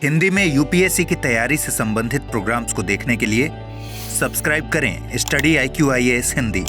हिंदी में यूपीएससी की तैयारी से संबंधित प्रोग्राम्स को देखने के लिए सब्सक्राइब करें study IQIAS Hindi.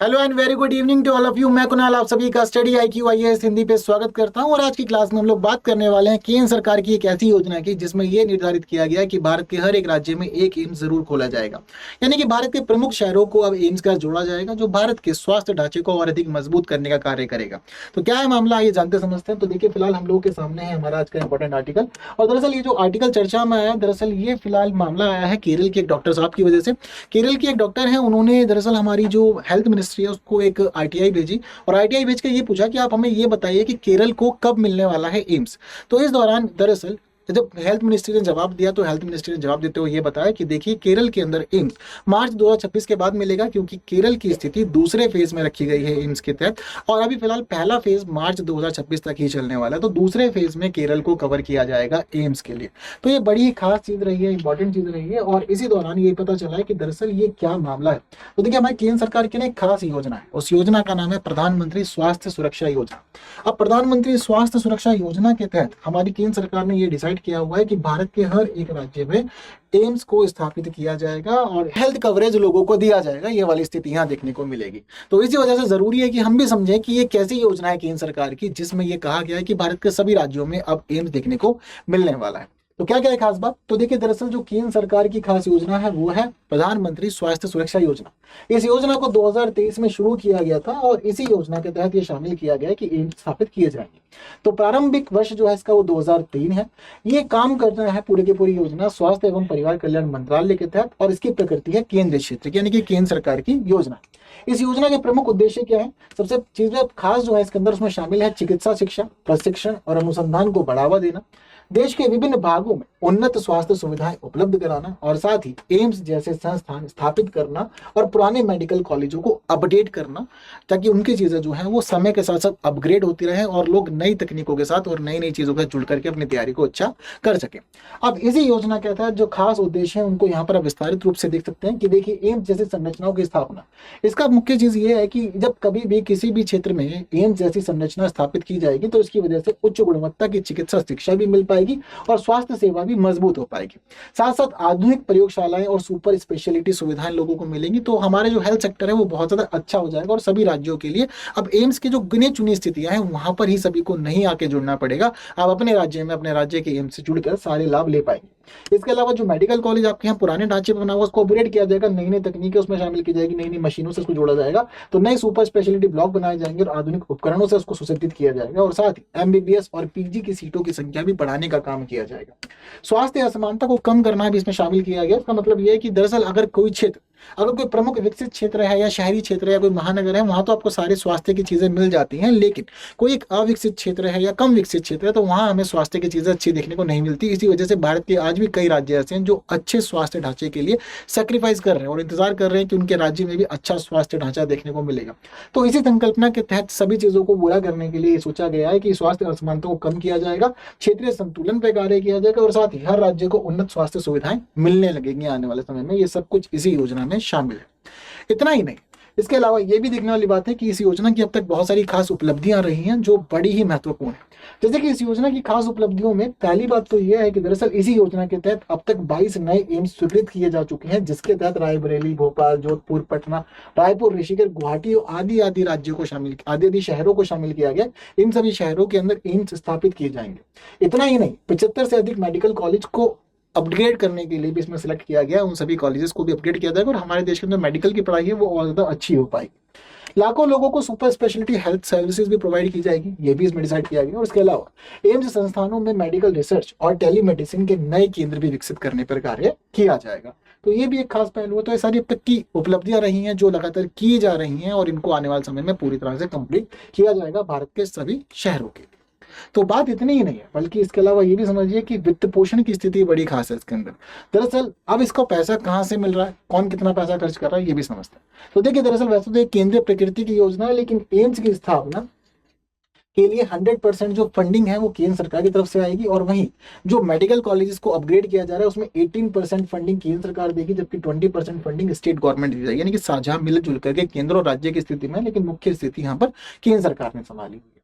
Hello and very good evening to all of you. मैं कुणाल आप सभी का स्टडी IQIAS हिंदी पे स्वागत करता हूं और आज की क्लास में हम लोग बात करने वाले हैं केंद्र सरकार की एक ऐसी योजना की जिसमें यह निर्धारित किया गया कि भारत के हर एक राज्य में एक एम्स जरूर खोला जाएगा। यानी कि भारत के प्रमुख शहरों को अब एम्स का जोड़ा जाएगा जो भारत के स्वास्थ्य ढांचे को और अधिक मजबूत करने का कार्य करेगा। तो क्या है मामला, ये जानते समझते हैं। तो देखिए, फिलहाल हम लोग के सामने है हमारा आज का इंपॉर्टेंट आर्टिकल, और दरअसल ये जो आर्टिकल चर्चा में आया, दरअसल ये फिलहाल मामला आया है केरल के एक डॉक्टर साहब की वजह से। केरल के एक डॉक्टर है, उन्होंने दरअसल हमारी जो हेल्थ मिनिस्ट्री है उसको एक आरटीआई भेजी और आरटीआई भेज के ये पूछा कि आप हमें ये बताइए कि केरल को कब मिलने वाला है एम्स। तो इस दौरान दरअसल जब हेल्थ मिनिस्ट्री ने जवाब दिया तो हेल्थ मिनिस्ट्री ने जवाब देते हुए ये बताया कि देखिए, केरल के अंदर एम्स मार्च 2026 के बाद मिलेगा, क्योंकि केरल की स्थिति दूसरे फेज में रखी गई है एम्स के तहत, और अभी फिलहाल पहला फेज मार्च 2026 तक ही चलने वाला है। तो दूसरे फेज में केरल को कवर किया जाएगा एम्स के लिए। तो ये बड़ी खास चीज रही है, इंपॉर्टेंट चीज रही है, और इसी दौरान ये पता चला है कि दरअसल ये क्या मामला है। तो देखिए, हमारी केंद्र सरकार की ना एक खास योजना है, उस योजना का नाम है प्रधानमंत्री स्वास्थ्य सुरक्षा योजना। अब प्रधानमंत्री स्वास्थ्य सुरक्षा योजना के तहत हमारी केंद्र सरकार ने ये डिसाइड किया हुआ है कि भारत के हर एक राज्य में एम्स को स्थापित किया जाएगा और हेल्थ कवरेज लोगों को दिया जाएगा। ये वाली स्थिति यहाँ देखने को मिलेगी। तो इसी वजह से जरूरी है कि हम भी समझें कि ये कैसी योजना है केंद्र सरकार की, जिसमें ये कहा गया है कि भारत के सभी राज्यों में अब एम्स देखने को मिलने वाला है। तो क्या क्या है खास बात? तो देखिए, दरअसल जो केंद्र सरकार की खास योजना है वो है प्रधानमंत्री स्वास्थ्य सुरक्षा योजना। इस योजना को 2023 में शुरू किया गया था और इसी योजना के तहत ये शामिल किया गया है कि एम्स स्थापित किए जाएंगे। तो प्रारंभिक वर्ष जो है इसका वो 2003 है। ये काम करना है पूरी की पूरी योजना स्वास्थ्य एवं परिवार कल्याण मंत्रालय के तहत, और इसकी प्रकृति है केंद्रीय क्षेत्र की, यानी कि केंद्र सरकार की योजना। इस योजना के प्रमुख उद्देश्य क्या है? सबसे चीजें खास जो है इसके अंदर उसमें शामिल है चिकित्सा शिक्षा, प्रशिक्षण और अनुसंधान को बढ़ावा देना, देश के विभिन्न भागों में उन्नत स्वास्थ्य सुविधाएं उपलब्ध कराना, और साथ ही एम्स जैसे संस्थान स्थापित करना और पुराने मेडिकल कॉलेजों को अपडेट करना, ताकि उनकी चीजें जो हैं वो समय के साथ साथ अपग्रेड होती रहे और लोग नई तकनीकों के साथ और नई नई चीजों के साथ जुड़ करके अपनी तैयारी को अच्छा कर सके। अब इसी योजना के तहत जो खास उद्देश्य है उनको यहाँ पर विस्तारित रूप से देख सकते हैं कि देखिए, एम्स जैसी संरचनाओं की स्थापना, इसका मुख्य चीज ये है कि जब कभी भी किसी भी क्षेत्र में एम्स जैसी संरचना स्थापित की जाएगी तो इसकी वजह से उच्च गुणवत्ता की चिकित्सा शिक्षा भी मिल पाएगी और स्वास्थ्य सेवा भी मजबूत हो पाएगी। साथ साथ आधुनिक प्रयोगशालाएं और सुपर स्पेशलिटी सुविधाएं लोगों को मिलेंगी। तो हमारे जो हेल्थ सेक्टर है वो बहुत ज्यादा अच्छा हो जाएगा और सभी राज्यों के लिए अब एम्स की जो गिने चुनी स्थितियां हैं वहां पर ही सभी को नहीं आके जुड़ना पड़ेगा। आप अपने राज्य में अपने राज्य के एम्स से जुड़कर सारे लाभ ले पाएंगे। इसके अलावा जो मेडिकल कॉलेज आपके यहाँ पुराने ढांचे पर बना हुआ उसको अपग्रेड किया जाएगा, नई नई तकनीकें उसमें शामिल की जाएगी, नई नई मशीनों से उसको जोड़ा जाएगा, तो नए सुपर स्पेशलिटी ब्लॉक बनाए जाएंगे और आधुनिक उपकरणों से उसको सुसज्जित किया जाएगा, और साथ ही MBBS और PG की सीटों की संख्या भी बढ़ाने का काम किया जाएगा। स्वास्थ्य असमानता को कम करना भी इसमें शामिल किया गया। इसका मतलब यह है कि दरअसल अगर कोई क्षेत्र, अगर कोई प्रमुख विकसित क्षेत्र है या शहरी क्षेत्र है या कोई महानगर है, वहां तो आपको सारे स्वास्थ्य की चीजें मिल जाती हैं, लेकिन कोई एक अविकसित क्षेत्र है या कम विकसित क्षेत्र है तो वहां हमें स्वास्थ्य की चीजें अच्छी देखने को नहीं मिलती। इसी वजह से भारत के आज भी कई राज्य ऐसे हैं जो अच्छे स्वास्थ्य ढांचे के लिए सेक्रीफाइस कर रहे हैं और इंतजार कर रहे हैं कि उनके राज्य में भी अच्छा स्वास्थ्य ढांचा देखने को मिलेगा। तो इसी संकल्पना के तहत सभी चीजों को पूरा करने के लिए सोचा गया है कि स्वास्थ्य असमानता को कम किया जाएगा, क्षेत्रीय संतुलन पर कार्य किया जाएगा, और साथ ही हर राज्य को उन्नत स्वास्थ्य सुविधाएं मिलने लगेंगी आने वाले समय में। ये सब कुछ इसी योजना में शामिल है। इतना ही नहीं, इसके अलावा ये भी देखने वाली बात है कि इस योजना की अब तक बहुत सारी खास उपलब्धियां रही हैं जो बड़ी ही महत्वपूर्ण है। जैसे कि इस योजना की खास उपलब्धियों में पहली बात तो यह है कि दरअसल इसी योजना के तहत अब तक 22 नए एम्स स्वीकृत किए जा चुके हैं, जिसके तहत रायबरेली, भोपाल, जोधपुर, पटना, रायपुर, ऋषिकेश, गुवाहाटी और आदि राज्यों को शामिल, आदि शहरों को शामिल किया गया। इन सभी शहरों के अंदर एम्स स्थापित किए जाएंगे। इतना ही नहीं, 75 से अधिक मेडिकल कॉलेज को अपग्रेड करने के लिए भी इसमें सिलेक्ट किया गया। उन सभी कॉलेजेस को भी अपग्रेड किया जाएगा और हमारे देश के अंदर मेडिकल की पढ़ाई है वो और ज्यादा अच्छी हो पाएगी। लाखों लोगों को सुपर स्पेशलिटी हेल्थ सर्विसेज भी प्रोवाइड की जाएगी, ये भी इसमें डिसाइड किया गया। और इसके अलावा एम्स संस्थानों में मेडिकल रिसर्च और टेलीमेडिसिन के नए केंद्र भी विकसित करने पर कार्य किया जाएगा। तो ये भी एक खास पहलू है। तो ये सारी अब तक की उपलब्धियां रही हैं जो लगातार की जा रही हैं और इनको आने वाले समय में पूरी तरह से कंप्लीट किया जाएगा भारत के सभी शहरों के लिए। तो बात इतनी ही नहीं है, बल्कि इसके अलावा ये भी समझिए कि वित्त पोषण की स्थिति बड़ी खास है इसके अंदर। दरअसल अब इसको पैसा कहाँ से मिल रहा है, कौन कितना पैसा खर्च कर रहा है, ये भी समझते हैं। तो देखिए, दरअसल वैसे तो एक केंद्रीय प्रकृति की योजना है, लेकिन एम्स की स्थापना के लिए 100% जो फंडिंग है वो केंद्र सरकार की तरफ से आएगी, और वहीं जो मेडिकल कॉलेजेस को अपग्रेड किया जा रहा है उसमें 18% फंडिंग केंद्र सरकार देगी, जबकि 20% फंडिंग स्टेट गवर्नमेंट दी जाएगी। यानी कि साझा मिलजुल करके केंद्र और राज्य की स्थिति में, लेकिन मुख्य स्थिति यहाँ पर केंद्र सरकार ने संभाली हुई है।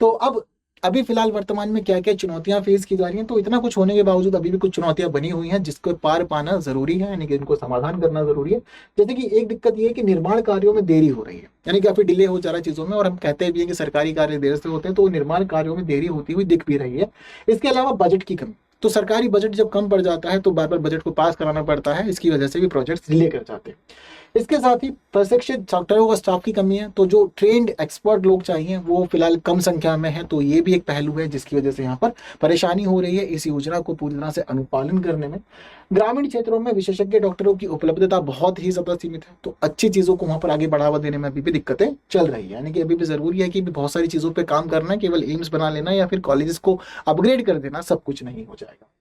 तो अब अभी फिलहाल वर्तमान में क्या क्या चुनौतियां फेस की जा रही हैं, तो इतना कुछ होने के बावजूद अभी भी कुछ चुनौतियां बनी हुई हैं जिसको पार पाना जरूरी है, यानी कि इनको समाधान करना जरूरी है। जैसे कि एक दिक्कत ये है कि निर्माण कार्यों में देरी हो रही है, यानी काफी डिले हो जा रहा है चीजों में, और हम कहते भी हैं कि सरकारी कार्य देर से होते हैं, तो निर्माण कार्यों में देरी होती हुई दिख भी रही है। इसके अलावा बजट की कमी, तो सरकारी बजट जब कम पड़ जाता है तो बार बार बजट को पास कराना पड़ता है, इसकी वजह से भी प्रोजेक्ट्स डिले कर जाते हैं। इसके साथ ही प्रशिक्षित डॉक्टरों का स्टाफ की कमी है, तो जो ट्रेंड एक्सपर्ट लोग चाहिए वो फिलहाल कम संख्या में है, तो ये भी एक पहलू है जिसकी वजह से यहाँ पर परेशानी हो रही है इस योजना को पूरी तरह से अनुपालन करने में। ग्रामीण क्षेत्रों में विशेषज्ञ डॉक्टरों की उपलब्धता बहुत ही ज्यादा सीमित है, तो अच्छी चीजों को वहां पर आगे बढ़ावा देने में अभी भी दिक्कतें चल रही है, यानी कि अभी भी जरूरी है कि बहुत सारी चीजों पर काम करना, केवल एम्स बना लेना या फिर कॉलेजेस को अपग्रेड कर देना सब कुछ नहीं हो जाएगा।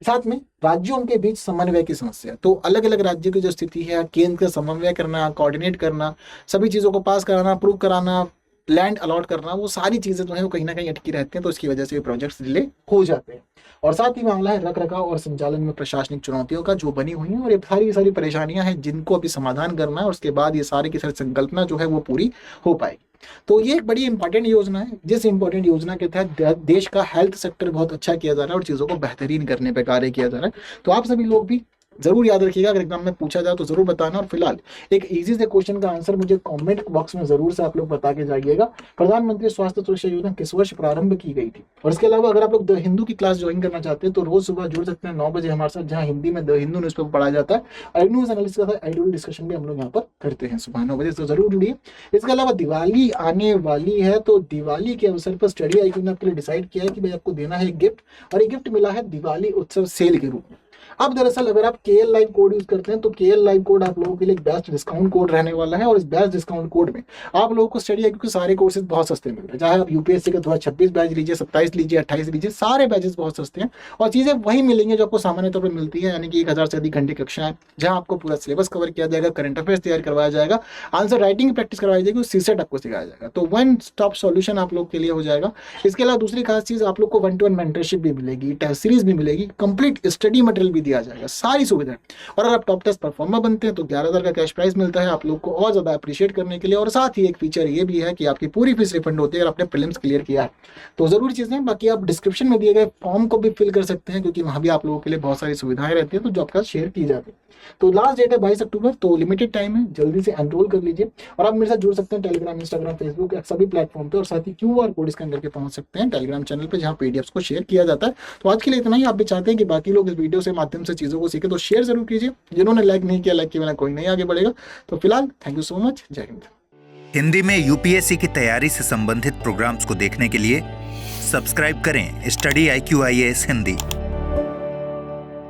साथ में राज्यों के बीच समन्वय की समस्या, तो अलग अलग राज्यों की जो स्थिति है, केंद्र का समन्वय करना, कोऑर्डिनेट करना, सभी चीजों को पास कराना, अप्रूव कराना, लैंड अलॉट करना, वो सारी चीजें जो है वो कहीं ना कहीं अटकी रहती हैं, तो इसकी वजह से प्रोजेक्ट्स डिले हो जाते हैं। और साथ ही मामला है रख रखाव और संचालन में प्रशासनिक चुनौतियों का जो बनी हुई है, और ये सारी परेशानियां हैं जिनको अभी समाधान करना है, और उसके बाद ये सारी की सारी संकल्पना जो है वो पूरी हो पाएगी। तो ये एक बड़ी इंपॉर्टेंट योजना है, जिस इंपॉर्टेंट योजना के तहत देश का हेल्थ सेक्टर बहुत अच्छा किया जा रहा है और चीजों को बेहतरीन करने पे कार्य किया जा रहा है। तो आप सभी लोग भी जरूर याद रखिएगा, अगर एग्जाम में पूछा जाए तो जरूर बताना। और फिलहाल एक इजी से क्वेश्चन का आंसर मुझे कमेंट बॉक्स में जरूर से आप लोग बता के जाइएगा। प्रधानमंत्री स्वास्थ्य सुरक्षा योजना किस वर्ष प्रारंभ की गई थी? और इसके अलावा अगर आप लोग द हिंदू की क्लास ज्वाइन करना चाहते हैं तो रोज सुबह जुड़ सकते हैं 9 बजे हमारे साथ, जहाँ हिंदी में द हिंदू न्यूज़पेपर पढ़ा जाता है, और न्यूज एनालिसिस का एडिटोरियल डिस्कशन भी हम लोग यहाँ पर करते हैं सुबह 9 बजे, तो जरूर जुड़िए। इसके अलावा दिवाली आने वाली है, तो दिवाली के अवसर पर स्टडी आईक्यू ने आपके लिए डिसाइड किया है कि भाई आपको देना है एक गिफ्ट, और ये गिफ्ट मिला है दिवाली उत्सव सेल के रूप में। अब दरअसल अगर आप KL लाइव कोड यूज करते हैं तो KL लाइव कोड आप लोगों के लिए एक बेस्ट डिस्काउंट कोड रहने वाला है, और इस बेस्ट डिस्काउंट कोड में आप लोगों को स्टडी आईक्यू के सारे कोर्सेज बहुत सस्ते मिल रहे हैं। चाहे आप यूपीएससी का 2026 बैच लीजिए, 27 लीजिए, 28 लीजिए, सारे बैचेस बहुत सस्ते हैं, और चीजें वही मिलेंगी जो आपको सामान्य तौर पर मिलती है, यानी कि 1000 से अधिक घंटे कक्षाएं, जहां आपको पूरा सिलेबस कवर किया जाएगा, करंट अफेयर्स तैयार करवाया जाएगा, आंसर राइटिंग की प्रैक्टिस करवाई जाएगी, सीसेट आपको सिखाया जाएगा। तो वन स्टॉप सॉल्यूशन आप लोग के लिए हो जाएगा। इसके अलावा दूसरी खास चीज, आप लोग को 1-to-1 मेंटरशिप भी मिलेगी, टेस्ट सीरीज भी मिलेगी, कंप्लीट स्टडी मटेरियल भी दिया जाएगा, सारी सुविधा। और अगर आप टॉप टेस्ट परफॉर्मर बनते हैं तो 11,000 का कैश प्राइस मिलता है आप लोग को और ज्यादा अप्रिशिएट करने के लिए। और साथ ही एक फीचर ये भी है कि आपकी पूरी फीस रिफंड होती है अगर आपने प्रीलिम्स क्लियर किया है। तो जरूरी चीजें, बाकी आप डिस्क्रिप्शन में दिए गए फॉर्म को भी फिल कर सकते हैं, क्योंकि वहां भी आप लोगों के लिए बहुत सारी सुविधाएं रहती है, तो जो आपका शेयर की जाती है। तो लास्ट डेट है 22 अक्टूबर, तो लिमिटेड टाइम है, जल्दी से एनरोल कर लीजिए। और आप मेरे साथ जुड़ सकते हैं टेलीग्राम, इंस्टाग्राम, फेसबुक, सभी प्लेटफॉर्म पे, और साथ ही QR कोड स्कैन करके पहुंच सकते हैं टेलीग्राम चैनल पे, जहां PDFs को शेयर किया जाता है। तो आज के लिए इतना ही। आप भी चाहते हैं कि बाकी लोग इस वीडियो से माध्यम से चीजों को सीखे, तो शेयर जरूर कीजिए। जिन्होंने लाइक नहीं किया, लाइक के बिना कोई नहीं आगे बढ़ेगा। तो फिलहाल थैंक यू सो मच, जय हिंद। हिंदी में UPSC की तैयारी से संबंधित प्रोग्राम्स को देखने के लिए सब्सक्राइब करें स्टडी IQ IAS हिंदी।